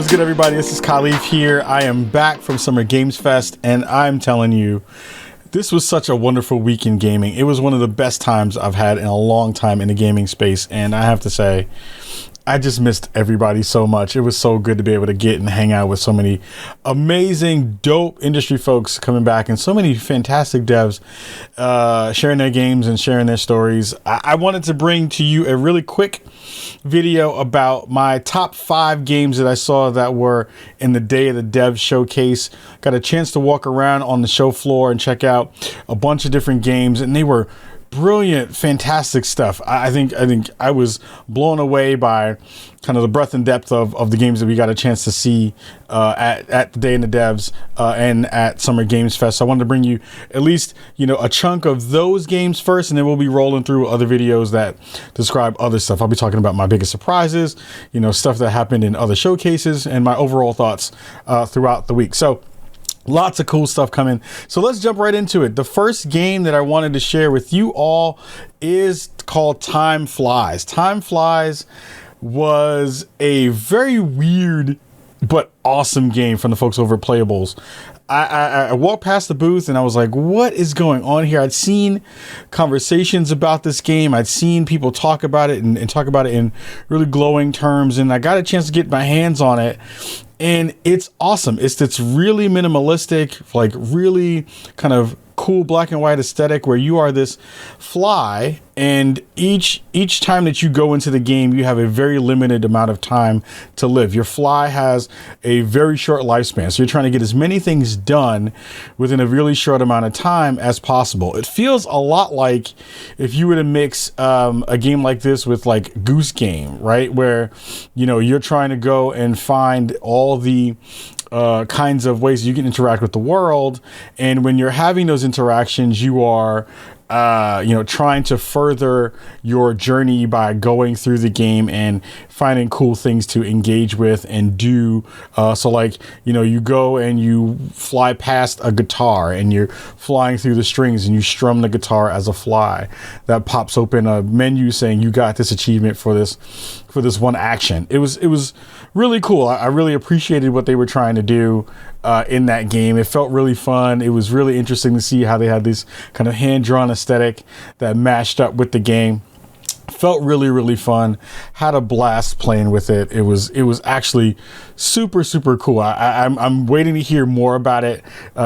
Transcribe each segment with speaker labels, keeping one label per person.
Speaker 1: What's good, everybody? This is Kahlief here. I am back from Summer Games Fest, and I'm telling you, this was such a wonderful week in gaming. It was one of the best times I've had in a long time in the gaming space, and I have to say, I just missed everybody so much. It was so good to be able to get and hang out with so many amazing, dope industry folks coming back and so many fantastic devs sharing their games and sharing their stories. I wanted to bring to you a really quick video about my top 5 games that I saw that were in the Day of the Dev showcase. Got a chance to walk around on the show floor and check out a bunch of different games, and they were brilliant, fantastic stuff. I think I was blown away by kind of the breadth and depth of the games that we got a chance to see at the Day in the Devs and at Summer Games Fest. So I wanted to bring you at least, a chunk of those games first, and then we'll be rolling through other videos that describe other stuff. I'll be talking about my biggest surprises, stuff that happened in other showcases, and my overall thoughts throughout the week. So lots of cool stuff coming. So let's jump right into it. The first game that I wanted to share with you all is called Time Flies. Time Flies was a very weird but awesome game from the folks over at Playables. I walked past the booth and I was like, what is going on here? I'd seen conversations about this game. I'd seen people talk about it and talk about it in really glowing terms. And I got a chance to get my hands on it. And it's awesome. It's really minimalistic, like really kind of cool black and white aesthetic where you are this fly, and each time that you go into the game, you have a very limited amount of time to live. Your fly has a very short lifespan, so you're trying to get as many things done within a really short amount of time as possible. It feels a lot like if you were to mix a game like this with like Goose Game, right? Where, you're trying to go and find all the kinds of ways you can interact with the world. And when you're having those interactions, you are trying to further your journey by going through the game and finding cool things to engage with and do. You go and you fly past a guitar and you're flying through the strings and you strum the guitar as a fly. That pops open a menu saying you got this achievement for this one action. It was really cool. I really appreciated what they were trying to do in that game. It felt really fun. It was really interesting to see how they had this kind of hand-drawn aesthetic that matched up with the game. Felt really, really fun. Had a blast playing with it. It was actually super, super cool. I'm waiting to hear more about it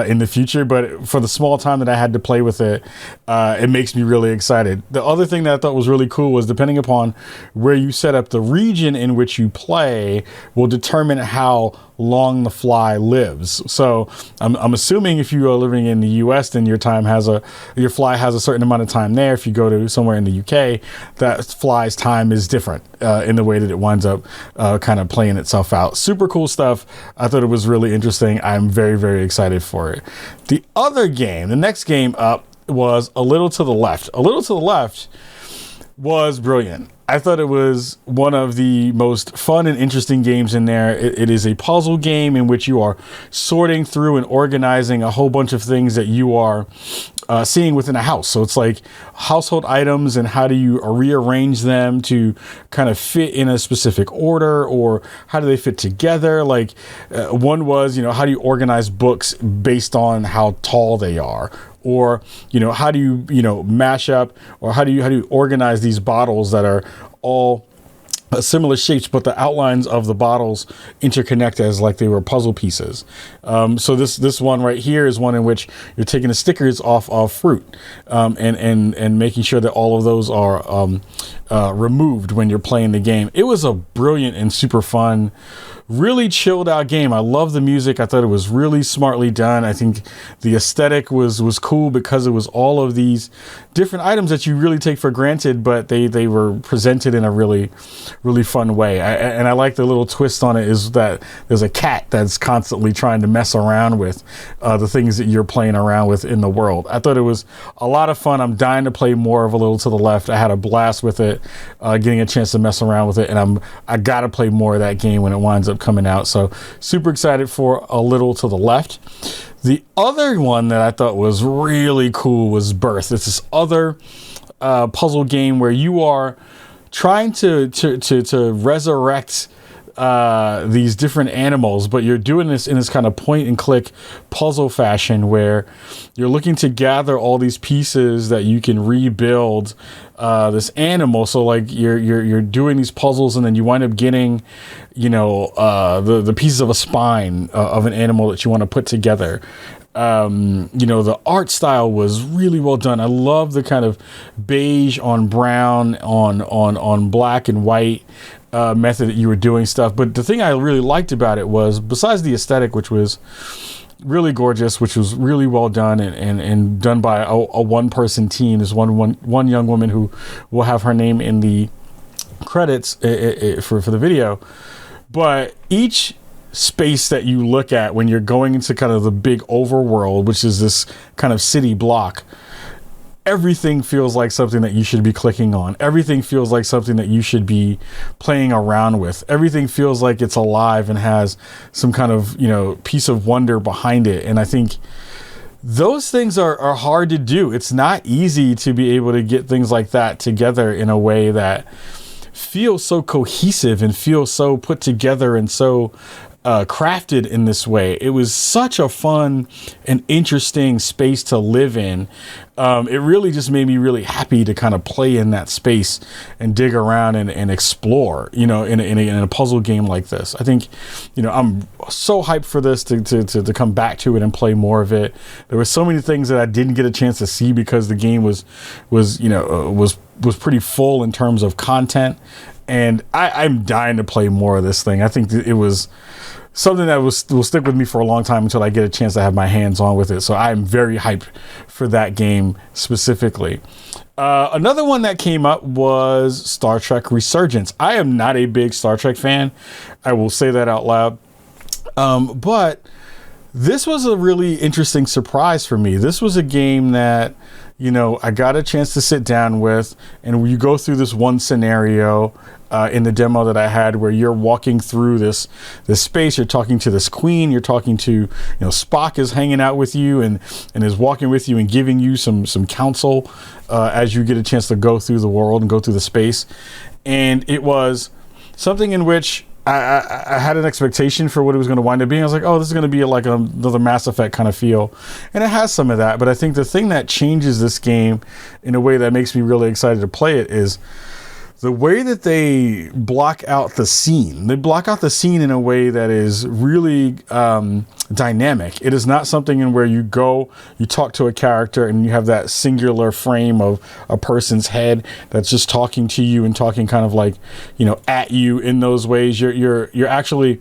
Speaker 1: in the future, but for the small time that I had to play with it, it makes me really excited. The other thing that I thought was really cool was depending upon where you set up the region in which you play will determine how long the fly lives. So I'm assuming if you are living in the US, then your fly has a certain amount of time there. If you go to somewhere in the UK, that fly's time is different in the way that it winds up kind of playing itself out. Super cool stuff. I thought it was really interesting. I'm very, very excited for it. The next game up was A Little to the Left. A Little to the Left was brilliant. I thought it was one of the most fun and interesting games in there. It is a puzzle game in which you are sorting through and organizing a whole bunch of things that you are seeing within a house. So it's like household items and how do you rearrange them to kind of fit in a specific order, or how do they fit together? Like one was, how do you organize books based on how tall they are? Or, how do you, mash up, or how do you organize these bottles that are all similar shapes, but the outlines of the bottles interconnect as like they were puzzle pieces. So this one right here is one in which you're taking the stickers off of fruit and making sure that all of those are removed when you're playing the game. It was a brilliant and super fun, really chilled out game. I love the music. I thought it was really smartly done. I think the aesthetic was cool because it was all of these different items that you really take for granted, but they were presented in a really, really fun way. And I like the little twist on it is that there's a cat that's constantly trying to mess around with the things that you're playing around with in the world. I thought it was a lot of fun. I'm dying to play more of A Little to the Left. I had a blast with it, getting a chance to mess around with it, and I gotta play more of that game when it winds up coming out. So super excited for A Little to the Left. The other one that I thought was really cool was Birth. It's this other puzzle game where you are trying to resurrect these different animals, but you're doing this in this kind of point and click puzzle fashion where you're looking to gather all these pieces that you can rebuild this animal. So like you're doing these puzzles, and then you wind up getting, the pieces of a spine of an animal that you want to put together. The art style was really well done. I love the kind of beige on brown on black and white method that you were doing stuff. But the thing I really liked about it was, besides the aesthetic, which was really gorgeous, which was really well done and done by a one-person team. There's one young woman who will have her name in the credits for the video. But each space that you look at when you're going into kind of the big overworld, which is this kind of city block, everything feels like something that you should be clicking on. Everything feels like something that you should be playing around with. Everything feels like it's alive and has some kind of, piece of wonder behind it. And I think those things are hard to do. It's not easy to be able to get things like that together in a way that feels so cohesive and feels so put together and so crafted in this way. It was such a fun and interesting space to live in. It really just made me really happy to kind of play in that space and dig around and explore, in a puzzle game like this. I think, I'm so hyped for this to come back to it and play more of it. There were so many things that I didn't get a chance to see because the game was pretty full in terms of content. And I'm dying to play more of this thing. I think it was something that will stick with me for a long time until I get a chance to have my hands on with it. So I'm very hyped for that game specifically. Another one that came up was Star Trek Resurgence. I am not a big Star Trek fan. I will say that out loud. But this was a really interesting surprise for me. This was a game that, I got a chance to sit down with, and you go through this one scenario in the demo that I had where you're walking through this space. You're talking to this queen. You're talking to, Spock is hanging out with you and is walking with you and giving you some counsel as you get a chance to go through the world and go through the space. And it was something in which I had an expectation for what it was going to wind up being. I was like, oh, this is going to be like another Mass Effect kind of feel. And it has some of that. But I think the thing that changes this game in a way that makes me really excited to play it is the way that they block out the scene. They block out the scene in a way that is really dynamic. It is not something in where you talk to a character and you have that singular frame of a person's head that's just talking to you and talking kind of like, at you in those ways. You're actually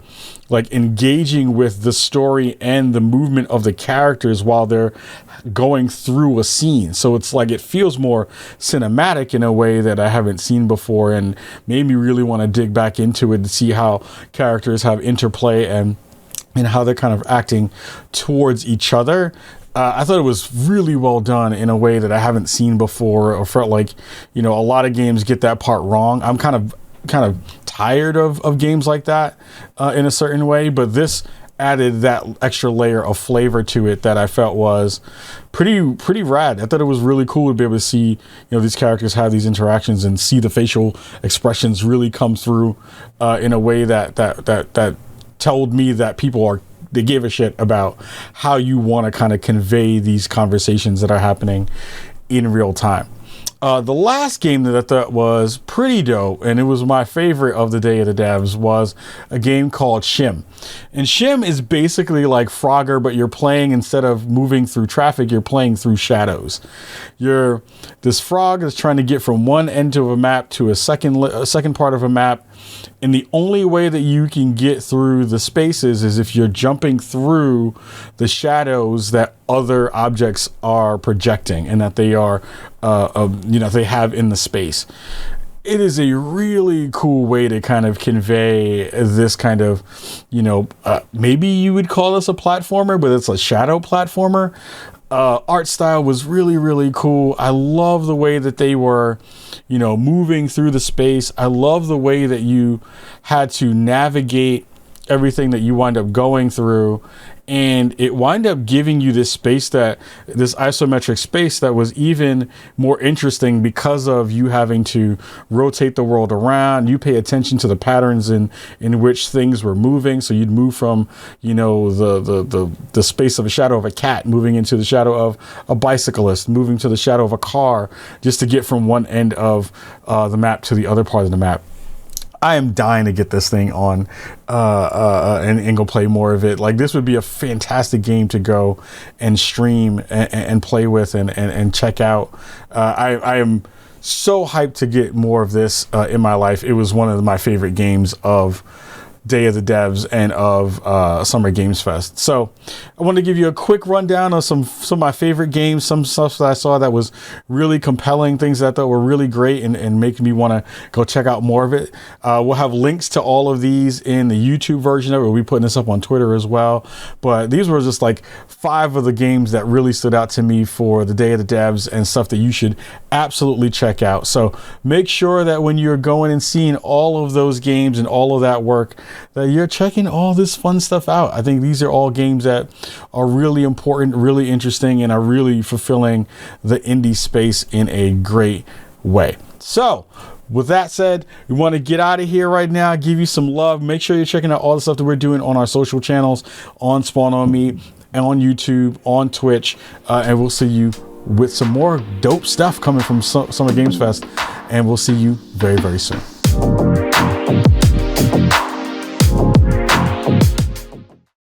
Speaker 1: like engaging with the story and the movement of the characters while they're going through a scene. So it's like it feels more cinematic in a way that I haven't seen before, and made me really want to dig back into it and see how characters have interplay and how they're kind of acting towards each other. I thought it was really well done in a way that I haven't seen before, or felt like, a lot of games get that part wrong. I'm kind of tired of games like that in a certain way, but this added that extra layer of flavor to it that I felt was pretty rad. I thought it was really cool to be able to see, these characters have these interactions and see the facial expressions really come through in a way that told me that they give a shit about how you want to kind of convey these conversations that are happening in real time. The last game that I thought was pretty dope, and it was my favorite of the Day of the Devs, was a game called Shim. And Shim is basically like Frogger, but you're playing, instead of moving through traffic, you're playing through shadows. You're this frog that's trying to get from one end of a map to a second part of a map. And the only way that you can get through the spaces is if you're jumping through the shadows that other objects are projecting and that they are, they have in the space. It is a really cool way to kind of convey this kind of, maybe you would call this a platformer, but it's a shadow platformer. Art style was really, really cool. I love the way that they were, moving through the space. I love the way that you had to navigate everything that you wind up going through, and it wind up giving you this isometric space that was even more interesting because of you having to rotate the world around. You pay attention to the patterns in which things were moving. So you'd move from, the space of a shadow of a cat, moving into the shadow of a bicyclist, moving to the shadow of a car, just to get from one end of the map to the other part of the map. I am dying to get this thing on and go play more of it. Like, this would be a fantastic game to go and stream and play with and check out. I am so hyped to get more of this in my life. It was one of my favorite games of Day of the Devs and of Summer Games Fest. So I want to give you a quick rundown of some of my favorite games, some stuff that I saw that was really compelling, things that I thought were really great and making me want to go check out more of it. We'll have links to all of these in the YouTube version of it. We'll be putting this up on Twitter as well. But these were just like 5 of the games that really stood out to me for the Day of the Devs and stuff that you should absolutely check out. So make sure that when you're going and seeing all of those games and all of that work, that you're checking all this fun stuff out. I think these are all games that are really important, really interesting, and are really fulfilling the indie space in a great way. So with that said, we want to get out of here right now, give you some love. Make sure you're checking out all the stuff that we're doing on our social channels, on Spawn On Me, and on YouTube, on Twitch, and we'll see you with some more dope stuff coming from Summer Games Fest, and we'll see you very, very soon.